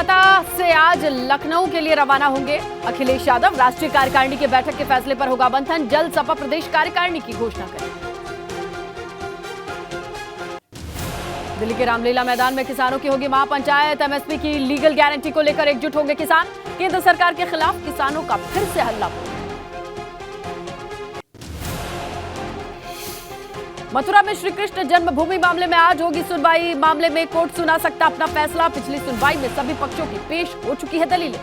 कोलकाता से आज लखनऊ के लिए रवाना होंगे अखिलेश यादव। राष्ट्रीय कार्यकारिणी की बैठक के फैसले पर होगा मंथन। जल्द सपा प्रदेश कार्यकारिणी की घोषणा करेगी। दिल्ली के रामलीला मैदान में किसानों की होगी महापंचायत। एमएसपी की लीगल गारंटी को लेकर एकजुट होंगे किसान। केंद्र सरकार के खिलाफ किसानों का फिर से हल्ला बोल। मथुरा में श्री कृष्ण जन्मभूमि मामले में आज होगी सुनवाई। मामले में कोर्ट सुना सकता अपना फैसला। पिछली सुनवाई में सभी पक्षों की पेश हो चुकी है दलीलें।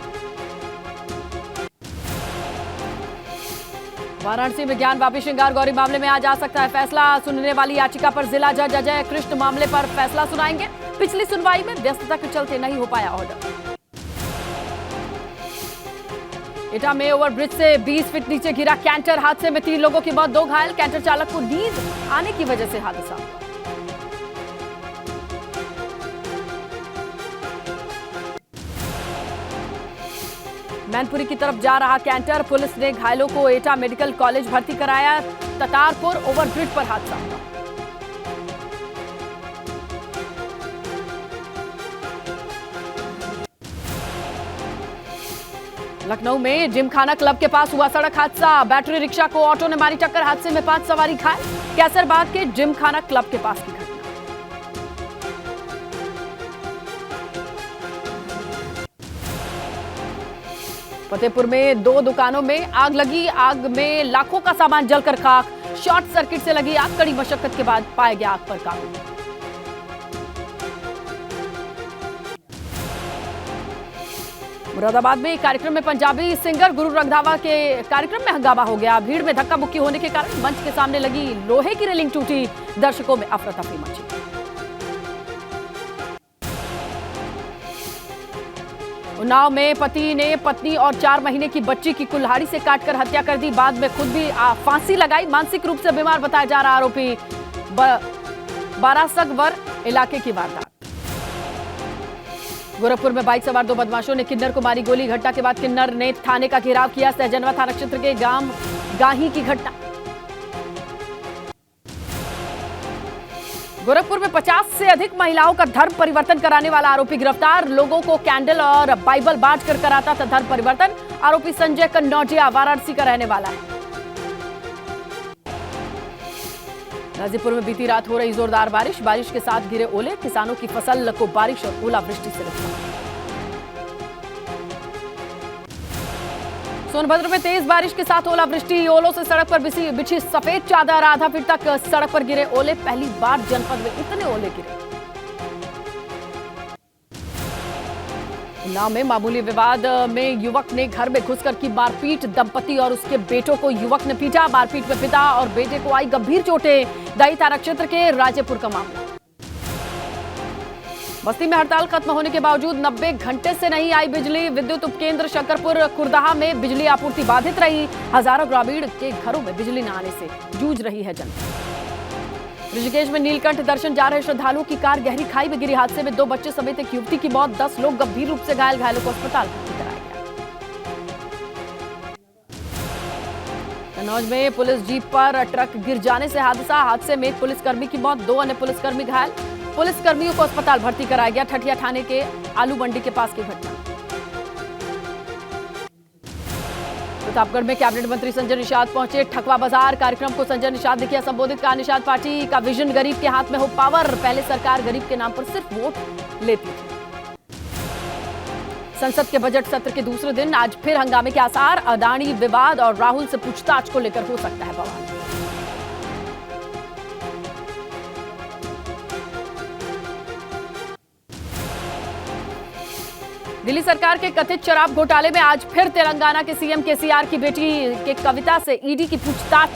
वाराणसी में ज्ञानवापी श्रृंगार गौरी मामले में आज आ सकता है फैसला। सुनने वाली याचिका पर जिला जज अजय कृष्ण मामले पर फैसला सुनाएंगे। पिछली सुनवाई में व्यस्तता के चलते नहीं हो पाया ऑर्डर। एटा में ओवरब्रिज से 20 फीट नीचे गिरा कैंटर। हादसे में 3 लोगों की मौत, 2 घायल। कैंटर चालक को नींद आने की वजह से हादसा हुआ। मैनपुरी की तरफ जा रहा कैंटर। पुलिस ने घायलों को एटा मेडिकल कॉलेज भर्ती कराया। ततारपुर ओवरब्रिज पर हादसा हुआ। लखनऊ में जिमखाना क्लब के पास हुआ सड़क हादसा। बैटरी रिक्शा को ऑटो ने मारी टक्कर। हादसे में 5 सवारी घायल। कैसरबाग के जिमखाना क्लब के पास की घटना। फतेहपुर में 2 दुकानों में आग लगी। आग में लाखों का सामान जलकर खाक। शॉर्ट सर्किट से लगी आग। कड़ी मशक्कत के बाद पाया गया आग पर काबू। मुरादाबाद में एक कार्यक्रम में पंजाबी सिंगर गुरु रंधावा के कार्यक्रम में हंगामा हो गया। भीड़ में धक्का मुक्की होने के कारण मंच के सामने लगी लोहे की रेलिंग टूटी। दर्शकों में अफरा तफरी मची। उन्नाव में पति ने पत्नी और 4 महीने की बच्ची की कुल्हाड़ी से काटकर हत्या कर दी। बाद में खुद भी फांसी लगाई। मानसिक रूप से बीमार बताया जा रहा आरोपी। बारासगवर इलाके की वारदात। गोरखपुर में बाइक सवार 2 बदमाशों ने किन्नर को मारी गोली। घटना के बाद किन्नर ने थाने का घेराव किया। सहजनवा थाना क्षेत्र के गांव गाही की घटना। गोरखपुर में 50 से अधिक महिलाओं का धर्म परिवर्तन कराने वाला आरोपी गिरफ्तार। लोगों को कैंडल और बाइबल बांटकर कराता था धर्म परिवर्तन। आरोपी संजय कन्नौजिया वाराणसी का रहने वाला है। गाजीपुर में बीती रात हो रही जोरदार बारिश। बारिश के साथ गिरे ओले। किसानों की फसल को बारिश और ओलावृष्टि से नुकसान। सोनभद्र में तेज बारिश के साथ ओलावृष्टि। ओलों से सड़क पर बिछी सफेद चादर। आधा फीट तक सड़क पर गिरे ओले। पहली बार जनपद में इतने ओले गिरे। उन्नाव में मामूली विवाद में युवक ने घर में घुसकर की मारपीट। दंपति और उसके बेटों को युवक ने पीटा। मारपीट में पिता और बेटे को आई गंभीर चोटें। दाई थाना क्षेत्र के राजेपुर का मामला। बस्ती में हड़ताल खत्म होने के बावजूद 90 घंटे से नहीं आई बिजली। विद्युत उपकेंद्र शंकरपुर कुरदाहा में बिजली आपूर्ति बाधित रही। हजारों ग्रामीण के घरों में बिजली न आने से जूझ रही है जनता। ऋषिकेश में नीलकंठ दर्शन जा रहे श्रद्धालुओं की कार गहरी खाई में गिरी। हादसे में 2 बच्चे समेत एक युवती की मौत। 10 लोग गंभीर रूप से घायल। घायलों को अस्पताल भर्ती कराया गया। कन्नौज में पुलिस जीप पर ट्रक गिर जाने से हादसा। हादसे में एक पुलिसकर्मी की मौत। 2 अन्य पुलिसकर्मी घायल। पुलिसकर्मियों को अस्पताल भर्ती कराया गया। ठठिया थाने के आलू मंडी के पास की घटना। प्रतापगढ़ में कैबिनेट मंत्री संजय निषाद पहुंचे। ठकवा बाजार कार्यक्रम को संजय निषाद ने किया संबोधित। कहा निषाद पार्टी का विजन गरीब के हाथ में हो पावर। पहले सरकार गरीब के नाम पर सिर्फ वोट लेती थी। संसद के बजट सत्र के दूसरे दिन आज फिर हंगामे के आसार। अदानी विवाद और राहुल से पूछताछ को लेकर हो सकता है बवाल। दिल्ली सरकार के कथित शराब घोटाले में आज फिर तेलंगाना के सीएम केसीआर की बेटी के कविता से ईडी की पूछताछ।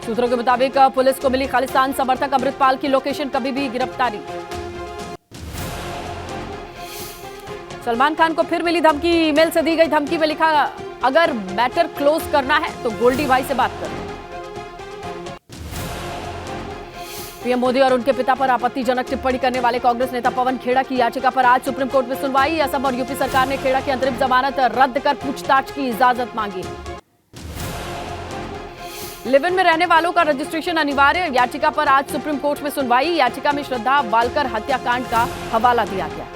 सूत्रों के मुताबिक पुलिस को मिली खालिस्तान समर्थक अमृतपाल की लोकेशन। कभी भी गिरफ्तारी। सलमान खान को फिर मिली धमकी। ईमेल से दी गई धमकी में लिखा, अगर मैटर क्लोज करना है तो गोल्डी भाई से बात करो। पीएम मोदी और उनके पिता पर आपत्तिजनक टिप्पणी करने वाले कांग्रेस नेता पवन खेड़ा की याचिका पर आज सुप्रीम कोर्ट में सुनवाई। असम और यूपी सरकार ने खेड़ा की अंतरिम जमानत रद्द कर पूछताछ की इजाजत मांगी। लिव इन में रहने वालों का रजिस्ट्रेशन अनिवार्य। याचिका पर आज सुप्रीम कोर्ट में सुनवाई। याचिका में श्रद्धा वालकर हत्याकांड का हवाला दिया गया।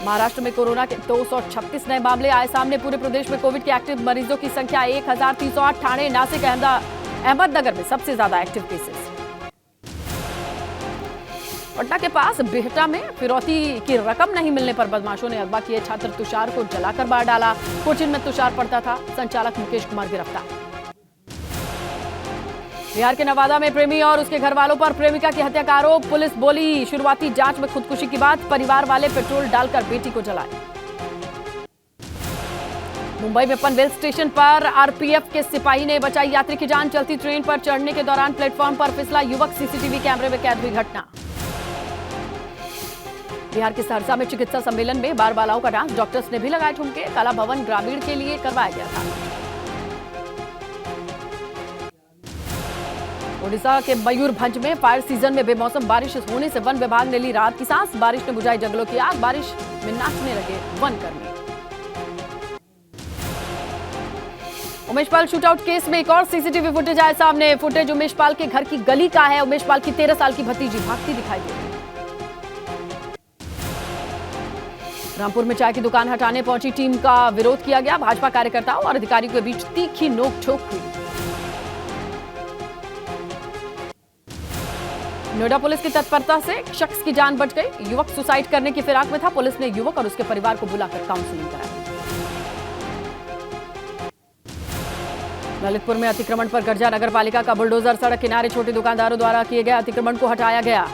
महाराष्ट्र में कोरोना के 236 नए मामले आए सामने। पूरे प्रदेश में कोविड के एक्टिव मरीजों की संख्या 1308। ठाणे, नासिक, अहमदनगर में सबसे ज्यादा एक्टिव केसेस। पटना के पास बिहटा में फिरौती की रकम नहीं मिलने पर बदमाशों ने अगवा किए छात्र तुषार को जलाकर मार डाला। कोचिन में तुषार पढ़ता था। संचालक मुकेश कुमार गिरफ्तार। बिहार के नवादा में प्रेमी और उसके घर वालों पर प्रेमिका की हत्या का आरोप। पुलिस बोली शुरुआती जांच में खुदकुशी की बात। परिवार वाले पेट्रोल डालकर बेटी को जलाए। मुंबई में पनवेल स्टेशन पर आरपीएफ के सिपाही ने बचाई यात्री की जान। चलती ट्रेन पर चढ़ने के दौरान प्लेटफॉर्म पर फिसला युवक। सीसीटीवी कैमरे में कैद हुई घटना। बिहार के सहरसा में चिकित्सा सम्मेलन में बार बालाओं का डांस। डॉक्टर्स ने भी लगाए ठुमके। कला भवन ग्रामीण के लिए करवाया गया था। ओडिशा के मयूरभंज में फायर सीजन में बेमौसम बारिश होने से वन विभाग ने ली राहत की सांस। बारिश ने बुझाई जंगलों की आग। बारिश में नाचने लगे वन कर्मी। उमेश पाल शूटआउट केस में एक और सीसीटीवी फुटेज आए सामने। फुटेज उमेश पाल के घर की गली का है। उमेश पाल की 13 साल की भतीजी भागती दिखाई दे रही है। रामपुर में चाय की दुकान हटाने पहुंची टीम का विरोध किया गया। भाजपा कार्यकर्ताओं और अधिकारियों के बीच तीखी नोकझोंक हुई। नोएडा पुलिस की तत्परता से एक शख्स की जान बच गई। युवक सुसाइड करने की फिराक में था। पुलिस ने युवक और उसके परिवार को बुलाकर काउंसलिंग कराई। ललितपुर में अतिक्रमण पर गर्जा नगर पालिका का बुलडोजर। सड़क किनारे छोटे दुकानदारों द्वारा किए गए अतिक्रमण को हटाया गया।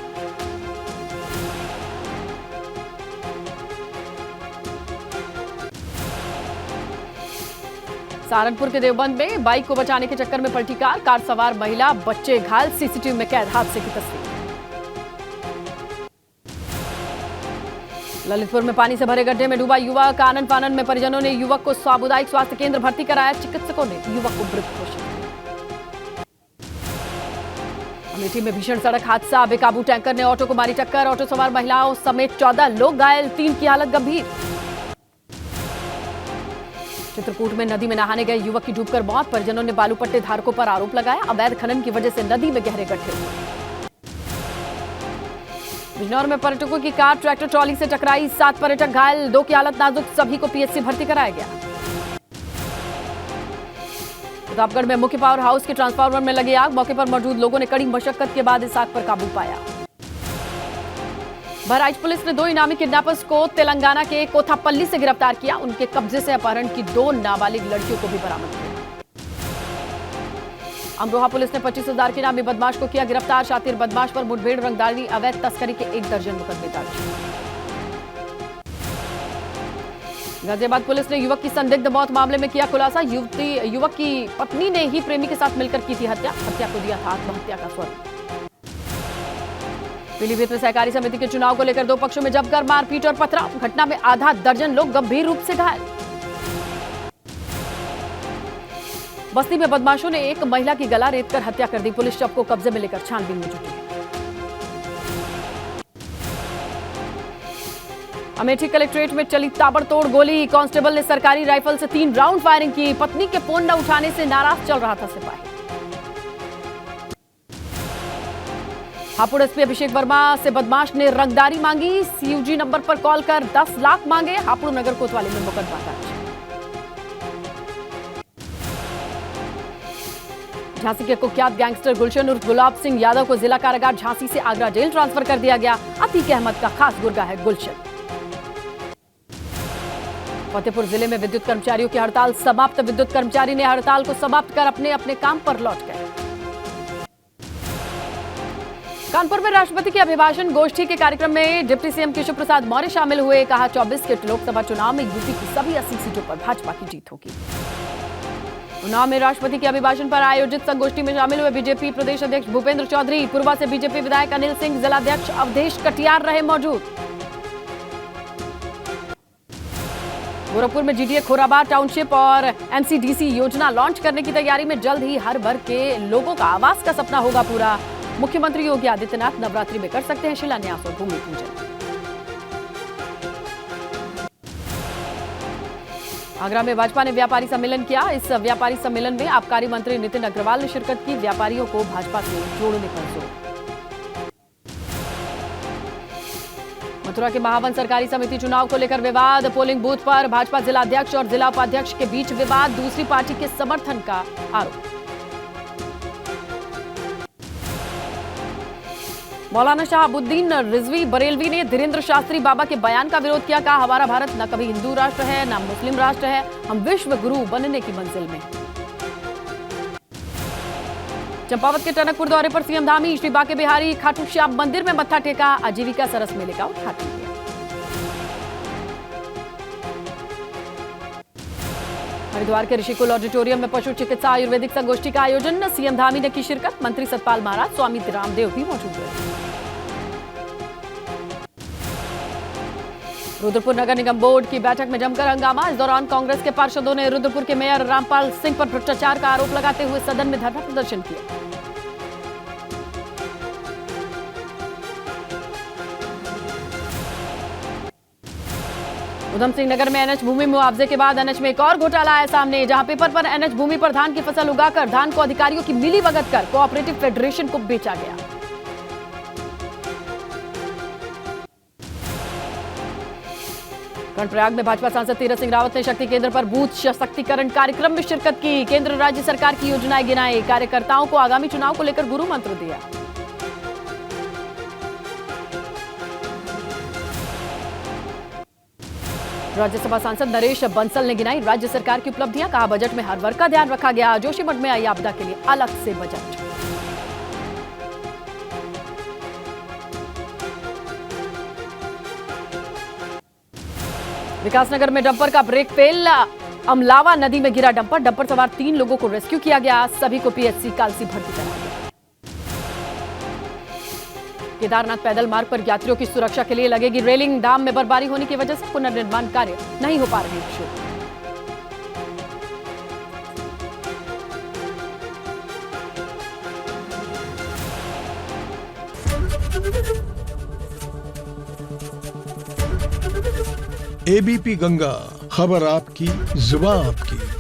सहारनपुर के देवबंद में बाइक को बचाने के चक्कर में पलटी कार। कार सवार महिला, बच्चे घायल। सीसीटीवी में कैद हादसे की तस्वीर। ललितपुर में पानी से भरे गड्ढे में डूबा युवक। आनन फानन में परिजनों ने युवक को सामुदायिक स्वास्थ्य केंद्र भर्ती कराया। चिकित्सकों ने युवक को मृत घोषित किया। अमेठी में भीषण सड़क हादसा। बेकाबू टैंकर ने ऑटो को मारी टक्कर। ऑटो सवार महिलाओं समेत 14 लोग घायल। 3 की हालत गंभीर। चित्रकूट में नदी में नहाने गए युवक की डूबकर मौत। परिजनों ने बालू पट्टे धारकों पर आरोप लगाया। अवैध खनन की वजह से नदी में गहरे गड्ढे हुए। बिजनौर में पर्यटकों की कार ट्रैक्टर ट्रॉली से टकराई। 7 पर्यटक घायल। 2 की हालत नाजुक। सभी को पीएचसी भर्ती कराया गया। प्रतापगढ़ में मुख्य पावर हाउस के ट्रांसफार्मर में लगी आग। मौके पर मौजूद लोगों ने कड़ी मशक्कत के बाद इस आग पर काबू पाया। बहराइच पुलिस ने 2 इनामी किडनैपर्स को तेलंगाना के कोथापल्ली से गिरफ्तार किया। उनके कब्जे से अपहरण की 2 नाबालिग लड़कियों को भी बरामद किया। अमरोहा पुलिस ने 25,000 के इनामी बदमाश को किया गिरफ्तार। शातिर बदमाश पर मुठभेड़, रंगदारी, अवैध तस्करी के 1 दर्जन मुकदमे दर्ज। गाजियाबाद पुलिस ने युवक की संदिग्ध मौत मामले में किया खुलासा। युवक की पत्नी ने ही प्रेमी के साथ मिलकर की थी हत्या। हत्या को दिया था आत्महत्या का स्वरूप। पीलीभीत में सहकारी समिति के चुनाव को लेकर 2 पक्षों में जमकर मारपीट और पथराव। घटना में आधा दर्जन लोग गंभीर रूप से घायल। बस्ती में बदमाशों ने एक महिला की गला रेतकर हत्या कर दी। पुलिस शव को कब्जे में लेकर छानबीन में जुटी है। अमेठी कलेक्ट्रेट में चली ताबड़तोड़ गोली। कांस्टेबल ने सरकारी राइफल से 3 राउंड फायरिंग की। पत्नी के फोन न उठाने से नाराज चल रहा था सिपाही। हापुड़ एसपी अभिषेक वर्मा से बदमाश ने रंगदारी मांगी। सीयूजी नंबर पर कॉल कर 10 लाख मांगे। हापुड़ नगर कोतवाली में मुकदमा दर्ज। झांसी के कुख्यात गैंगस्टर गुलशन उर्फ गुलाब सिंह यादव को जिला कारागार झांसी से आगरा जेल ट्रांसफर कर दिया गया। अतीक अहमद का खास गुर्गा है गुलशन। फतेहपुर जिले में विद्युत कर्मचारियों की हड़ताल समाप्त। विद्युत कर्मचारी ने हड़ताल को समाप्त कर अपने अपने काम पर लौट गए। कानपुर में राष्ट्रपति के अभिभाषण गोष्ठी के कार्यक्रम में डिप्टी सीएम केशव प्रसाद मौर्य शामिल हुए। कहा 24 के लोकसभा चुनाव में यूपी की सभी 80 सीटों पर भाजपा की जीत होगी। उन्नाव में राष्ट्रपति के अभिभाषण पर आयोजित संगोष्ठी में शामिल हुए बीजेपी प्रदेश अध्यक्ष भूपेंद्र चौधरी। पूर्वा से बीजेपी विधायक अनिल सिंह, जिलाध्यक्ष अवधेश कटियार रहे मौजूद। गोरखपुर में जीडीए खोराबाद टाउनशिप और एमसीडीसी योजना लॉन्च करने की तैयारी में। जल्द ही हर वर्ग के लोगों का आवास का सपना होगा पूरा। मुख्यमंत्री योगी आदित्यनाथ नवरात्रि में कर सकते हैं शिलान्यास और भूमि पूजन। आगरा में भाजपा ने व्यापारी सम्मेलन किया। इस व्यापारी सम्मेलन में आबकारी मंत्री नितिन अग्रवाल ने शिरकत की। व्यापारियों को भाजपा से जोड़ने पर जोर। मथुरा के महावन सरकारी समिति चुनाव को लेकर विवाद। पोलिंग बूथ पर भाजपा जिला अध्यक्ष और जिला उपाध्यक्ष के बीच विवाद, दूसरी पार्टी के समर्थन का आरोप। मौलाना शहाबुद्दीन रिजवी बरेलवी ने धीरेन्द्र शास्त्री बाबा के बयान का विरोध किया। कहा, हमारा भारत न कभी हिंदू राष्ट्र है न मुस्लिम राष्ट्र है, हम विश्व गुरु बनने की मंजिल में। चंपावत के टनकपुर दौरे पर सीएम धामी, श्री बांके बिहारी खाटू श्याम मंदिर में मत्था टेका, आजीविका सरस मेले का उद्घाटन किया। हरिद्वार के ऋषिकुल ऑडिटोरियम में पशु चिकित्सा आयुर्वेदिक संगोष्ठी का आयोजन, सीएम धामी ने की शिरकत, मंत्री सतपाल महाराज, स्वामी रामदेव भी मौजूद रहे। रुद्रपुर नगर निगम बोर्ड की बैठक में जमकर हंगामा, इस दौरान कांग्रेस के पार्षदों ने रुद्रपुर के मेयर रामपाल सिंह पर भ्रष्टाचार का आरोप लगाते हुए सदन में धरना प्रदर्शन किया। उधम सिंह नगर में एनएच भूमि मुआवजे के बाद एनएच में एक और घोटाला आया सामने, जहां पेपर पर एनएच भूमि पर धान की फसल उगाकर धान को अधिकारियों की मिलीभगत कर कोऑपरेटिव फेडरेशन को बेचा गया। कर्णप्रयाग में भाजपा सांसद तीरथ सिंह रावत ने शक्ति केंद्र पर बूथ सशक्तिकरण कार्यक्रम में शिरकत की, केंद्र राज्य सरकार की योजनाएं गिनाई, कार्यकर्ताओं को आगामी चुनाव को लेकर गुरु मंत्र दिया। राज्यसभा सांसद नरेश बंसल ने गिनाई राज्य सरकार की उपलब्धियां, कहा बजट में हर वर्ग का ध्यान रखा गया, जोशीमठ में आई आपदा के लिए अलग से बजट। विकासनगर में डंपर का ब्रेक फेल, अमलावा नदी में गिरा डंपर सवार 3 लोगों को रेस्क्यू किया गया, सभी को पीएचसी कालसी भर्ती कराया गया। केदारनाथ पैदल मार्ग पर यात्रियों की सुरक्षा के लिए लगेगी रेलिंग, डाम में बर्फबारी होने की वजह से पुनर्निर्माण कार्य नहीं हो पा रहे शुरू। एबीपी गंगा, खबर आपकी, जुबान आपकी।